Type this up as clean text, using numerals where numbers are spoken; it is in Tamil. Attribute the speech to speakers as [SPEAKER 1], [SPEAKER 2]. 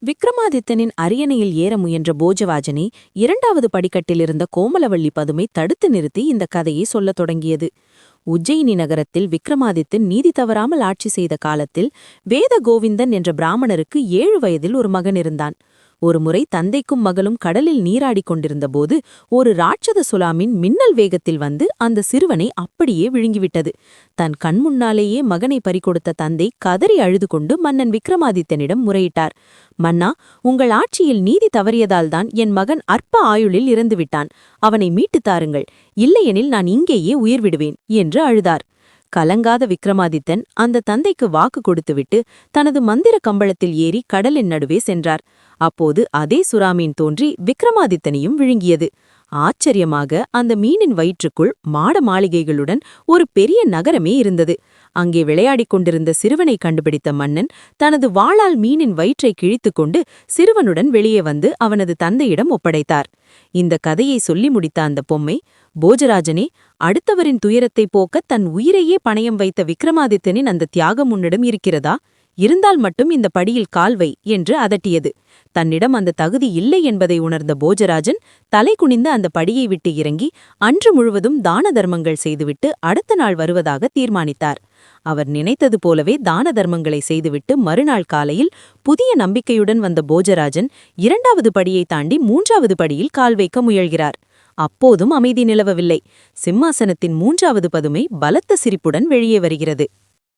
[SPEAKER 1] விக்ரமாதித்தனின் அரியணையில் ஏற முயன்ற போஜராஜனை இரண்டாவது படிக்கட்டிலிருந்த கோமலவள்ளி பதுமை தடுத்து நிறுத்தி இந்த கதையை சொல்லத் தொடங்கியது. உஜ்ஜயினி நகரத்தில் விக்ரமாதித்தன் நீதி தவறாமல் ஆட்சி செய்த காலத்தில் வேத கோவிந்தன் என்ற பிராமணருக்கு 7 வயதில் ஒரு மகன் இருந்தான். ஒருமுறை தந்தைக்கும் மகளும் கடலில் நீராடிக் கொண்டிருந்தபோது ஒரு ராட்சத சுலாமின் மின்னல் வேகத்தில் வந்து அந்த சிறுவனை அப்படியே விழுங்கிவிட்டது. தன் கண்முன்னாலேயே மகனை பறிகொடுத்த தந்தை கதறி அழுது கொண்டு மன்னன் விக்ரமாதித்தனிடம் முறையிட்டார். மன்னா, உங்கள் ஆட்சியில் நீதி தவறியதால்தான் என் மகன் அற்ப ஆயுளில் இறந்துவிட்டான். அவனை மீட்டுத் தாருங்கள், இல்லையெனில் நான் இங்கேயே உயிர் விடுவேன் என்று அழுதார். கலங்காத விக்ரமாதித்தன் அந்த தந்தைக்கு வாக்கு கொடுத்துவிட்டு தனது மந்திர கம்பளத்தில் ஏறி கடலின் நடுவே சென்றார். அப்போது அதே சுறாமீன் தோன்றி விக்ரமாதித்தனையும் விழுங்கியது. ஆச்சரியமாக அந்த மீனின் வயிற்றுக்குள் மாட மாளிகைகளுடன் ஒரு பெரிய நகரமே இருந்தது. அங்கே விளையாடிக் கொண்டிருந்த சிறுவனை கண்டுபிடித்த மன்னன் தனது வாளால் மீனின் வயிற்றை கிழித்துக்கொண்டு சிறுவனுடன் வெளியே வந்து அவனது தந்தையிடம் ஒப்படைத்தார். இந்த கதையை சொல்லி முடித்த அந்த பொம்மை, போஜராஜனே, அடுத்தவரின் துயரத்தை போக்க தன் உயிரையே பணயம் வைத்த விக்ரமாதித்தனின் அந்த தியாகம் உன்னிடம் இருக்கிறதா? இருந்தால் மட்டும் இந்த படியில் கால் வை என்று அதட்டியது. தன்னிடம் அந்த தகுதி இல்லை என்பதை உணர்ந்த போஜராஜன் தலை குனிந்து அந்த படியை விட்டு இறங்கி அன்று முழுவதும் தான தர்மங்கள் செய்துவிட்டு அடுத்த நாள் வருவதாக தீர்மானித்தார். அவர் நினைத்தது போலவே தான தர்மங்களை செய்துவிட்டு மறுநாள் காலையில் புதிய நம்பிக்கையுடன் வந்த போஜராஜன் 2வது படியை தாண்டி 3வது படியில் கால் வைக்க முயல்கிறார். அப்போதும் அமைதி நிலவவில்லை. சிம்மாசனத்தின் 3வது பதுமை பலத்த சிரிப்புடன் வெளியே வருகிறது.